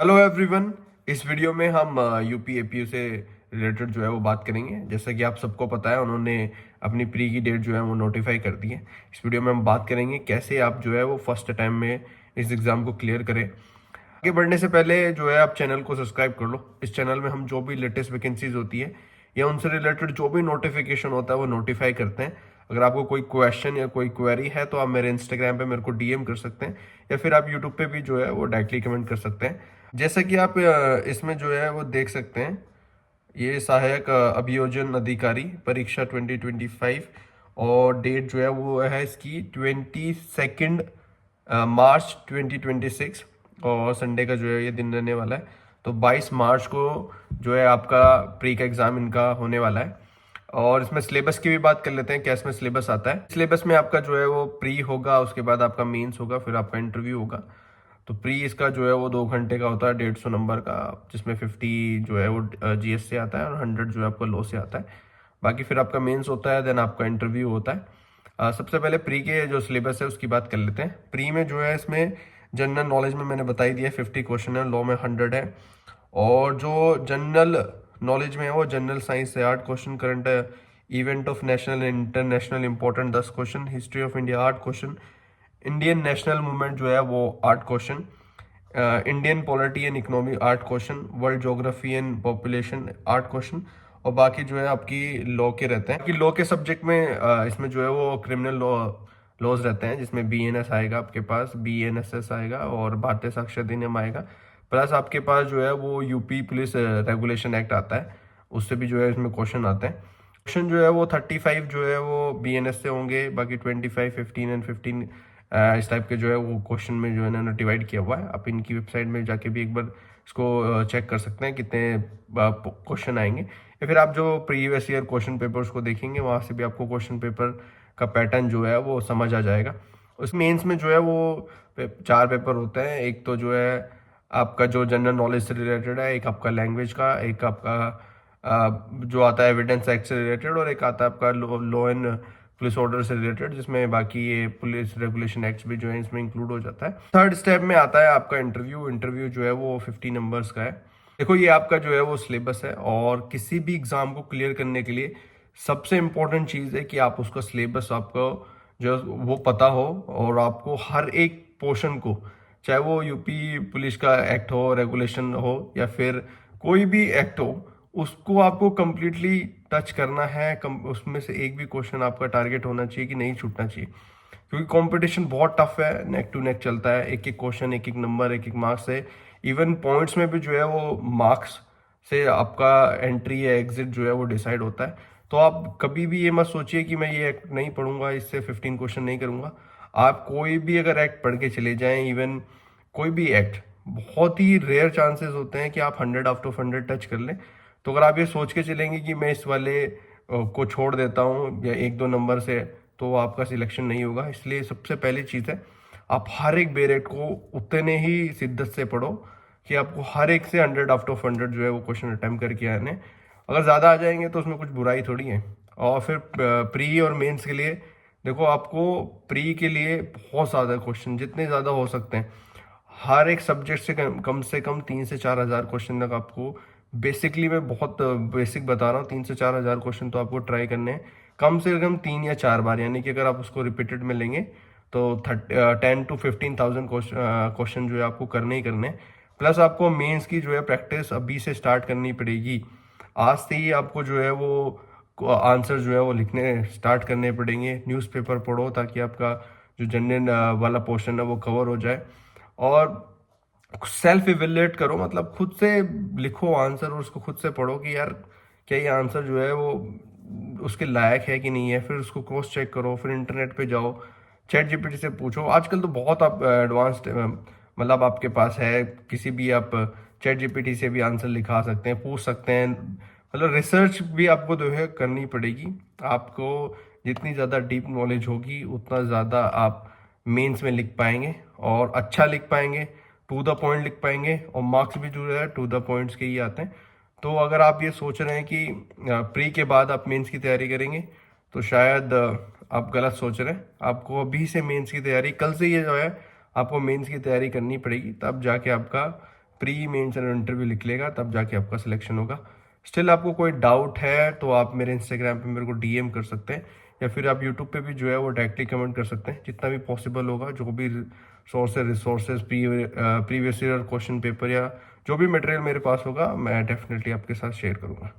Hello everyone. इस video में हम यूपी एपीयू से रिलेटेड जो है वो बात करेंगे। जैसा कि आप सबको पता है, उन्होंने अपनी प्री की डेट जो है वो नोटिफाई कर दी है। इस वीडियो में हम बात करेंगे कैसे आप जो है वो फर्स्ट टाइम में इस एग्ज़ाम को क्लियर करें। आगे बढ़ने से पहले जो है आप चैनल को सब्सक्राइब कर लो। इस चैनल में हम जो भी लेटेस्ट वैकेंसीज होती है या उनसे रिलेटेड जो भी नोटिफिकेशन होता है वो नोटिफाई करते हैं। अगर आपको कोई क्वेश्चन या कोई क्वेरी है तो आप मेरे इंस्टाग्राम पे मेरे को डीएम कर सकते हैं, या फिर आप यूट्यूब पे भी जो है वो डायरेक्टली कमेंट कर सकते हैं। जैसा कि आप इसमें जो है वो देख सकते हैं, ये सहायक अभियोजन अधिकारी परीक्षा 2025 और डेट जो है वो है इसकी 22 मार्च 2026 और संडे का जो है ये दिन रहने वाला है। तो 22 मार्च को जो है आपका प्री का एग्ज़ाम इनका होने वाला है। और इसमें सिलेबस की भी बात कर लेते हैं, क्या इसमें सिलेबस आता है। सिलेबस में आपका जो है वो प्री होगा, उसके बाद आपका मेंस होगा, फिर आपका इंटरव्यू होगा। तो प्री इसका जो है वो 2 घंटे का होता है, 150 नंबर का, जिसमें 50 जो है वो जीएस से आता है और 100 जो है आपका लॉ से आता है। बाकी फिर आपका मेंस होता है, देन आपका इंटरव्यू होता है। सबसे पहले प्री के जो सिलेबस है उसकी बात कर लेते हैं। प्री में जो है इसमें जनरल नॉलेज में मैंने बता ही दिया 50 क्वेश्चन है, लॉ में 100 है। और जो जनरल नॉलेज में है वो जनरल साइंस से 8 question, current event of national and international important 10 question, history of India 8 question, Indian national movement जो है वो 8 question, Indian polity and economy 8 question, world geography and population 8 question. और बाकी जो है आपकी लॉ के रहते हैं कि लॉ के सब्जेक्ट में इसमें जो है वो क्रिमिनल लॉज रहते हैं, जिसमें बीएनएस आएगा, आपके पास बीएनएसएस आएगा और भारतीय साक्ष्य अधिनियम आएगा। प्लस आपके पास जो है वो यूपी पुलिस रेगुलेशन एक्ट आता है, उससे भी जो है इसमें क्वेश्चन आते हैं। क्वेश्चन जो है वो 35 जो है वो बीएनएस से होंगे, बाकी 25, 15 एंड 15 इस टाइप के जो है वो क्वेश्चन में जो है ना डिवाइड किया हुआ है। आप इनकी वेबसाइट में जाके भी एक बार इसको चेक कर सकते हैं कितने क्वेश्चन आएंगे, या फिर आप जो प्रीवियस ईयर क्वेश्चन पेपर्स को देखेंगे वहाँ से भी आपको क्वेश्चन पेपर का पैटर्न जो है वो समझ आ जाएगा। उस मेंस में जो है वो 4 पेपर होते हैं। एक तो जो है आपका जो जनरल नॉलेज से रिलेटेड है, एक आपका लैंग्वेज का, एक आपका जो आता है एविडेंस एक्ट से रिलेटेड, और एक आता है आपका लॉ एंड पुलिस ऑर्डर से रिलेटेड, जिसमें बाकी ये पुलिस रेगुलेशन एक्ट्स भी जो है इसमें इंक्लूड हो जाता है। थर्ड स्टेप में आता है आपका इंटरव्यू। इंटरव्यू जो है वो 50 नंबर्स का है। देखो, ये आपका जो है वो सिलेबस है, और किसी भी एग्जाम को क्लियर करने के लिए सबसे इम्पोर्टेंट चीज़ है कि आप उसका सिलेबस आपको जो वो पता हो, और आपको हर एक पोर्शन को, चाहे वो यूपी पुलिस का एक्ट हो, रेगुलेशन हो, या फिर कोई भी एक्ट हो, उसको आपको कंप्लीटली टच करना है। उसमें से एक भी क्वेश्चन आपका टारगेट होना चाहिए कि नहीं छूटना चाहिए, क्योंकि कंपटीशन बहुत टफ है, नेक टू नेक चलता है। एक एक क्वेश्चन, एक एक नंबर, एक एक मार्क्स है। इवन पॉइंट्स में भी जो है वो मार्क्स से आपका एंट्री या एग्जिट जो है वो डिसाइड होता है। तो आप कभी भी ये मत सोचिए कि मैं ये एक्ट नहीं पढ़ूंगा, इससे 15 क्वेश्चन नहीं करूंगा। आप कोई भी अगर एक्ट पढ़ के चले जाएं, इवन कोई भी एक्ट, बहुत ही रेयर चांसेस होते हैं कि आप 100 आउट ऑफ 100 टच कर लें। तो अगर आप ये सोच के चलेंगे कि मैं इस वाले को छोड़ देता हूँ या एक दो नंबर से, तो आपका सिलेक्शन नहीं होगा। इसलिए सबसे पहली चीज़ है, आप हर एक बेरेट को उतने ही शिद्दत से पढ़ो कि आपको हर एक से 100 आउट ऑफ 100 जो है वो क्वेश्चन अटैम्प्ट करके आने। अगर ज़्यादा आ जाएंगे तो उसमें कुछ बुराई थोड़ी है। और फिर प्री और मेंस के लिए देखो, आपको प्री के लिए बहुत ज़्यादा क्वेश्चन, जितने ज़्यादा हो सकते हैं, हर एक सब्जेक्ट से कम 3 से 4 हज़ार क्वेश्चन तक आपको, बेसिकली मैं बहुत बेसिक बता रहा हूँ, 3 से 4 हज़ार क्वेश्चन तो आपको ट्राई करने हैं कम से कम 3 या 4 बार। यानी कि अगर आप उसको रिपीटेड में लेंगे तो 10 to 15,000 क्वेश्चन जो है आपको करने ही करने हैं। प्लस आपको मेंस की जो है प्रैक्टिस अभी से स्टार्ट करनी पड़ेगी। आज से ही आपको जो है वो आंसर जो है वो लिखने स्टार्ट करने पड़ेंगे। न्यूज़पेपर पढ़ो ताकि आपका जो जनरल वाला पोर्शन है वो कवर हो जाए। और सेल्फ इवेल्युएट करो, मतलब खुद से लिखो आंसर और उसको खुद से पढ़ो कि यार क्या ये आंसर जो है वो उसके लायक है कि नहीं है। फिर उसको क्रॉस चेक करो, फिर इंटरनेट पे जाओ, चैट जीपीटी से पूछो। आजकल तो बहुत आप एडवांस्ड, मतलब आपके पास है, किसी भी आप चैट जीपीटी से भी आंसर लिखा सकते हैं, पूछ सकते हैं। मतलब रिसर्च भी आपको जो है करनी पड़ेगी। आपको जितनी ज़्यादा डीप नॉलेज होगी उतना ज़्यादा आप मेंस में लिख पाएंगे, और अच्छा लिख पाएंगे, टू द पॉइंट लिख पाएंगे, और मार्क्स भी जो है टू द पॉइंट्स के ही आते हैं। तो अगर आप ये सोच रहे हैं कि प्री के बाद आप मेंस की तैयारी करेंगे, तो शायद आप गलत सोच रहे हैं। आपको अभी से मेंस की तैयारी, कल से ये जो है आपको मेंस की तैयारी करनी पड़ेगी, तब जाके आपका प्री मेंस एंड इंटरव्यू लिख लेगा, तब जाके आपका सिलेक्शन होगा। स्टिल आपको कोई डाउट है तो आप मेरे इंस्टाग्राम पे मेरे को डीएम कर सकते हैं, या फिर आप यूट्यूब पे भी जो है वो डायरेक्टली कमेंट कर सकते हैं। जितना भी पॉसिबल होगा, जो भी resources previous year question paper या जो भी मटेरियल मेरे पास होगा, मैं डेफिनेटली आपके साथ शेयर करूँगा।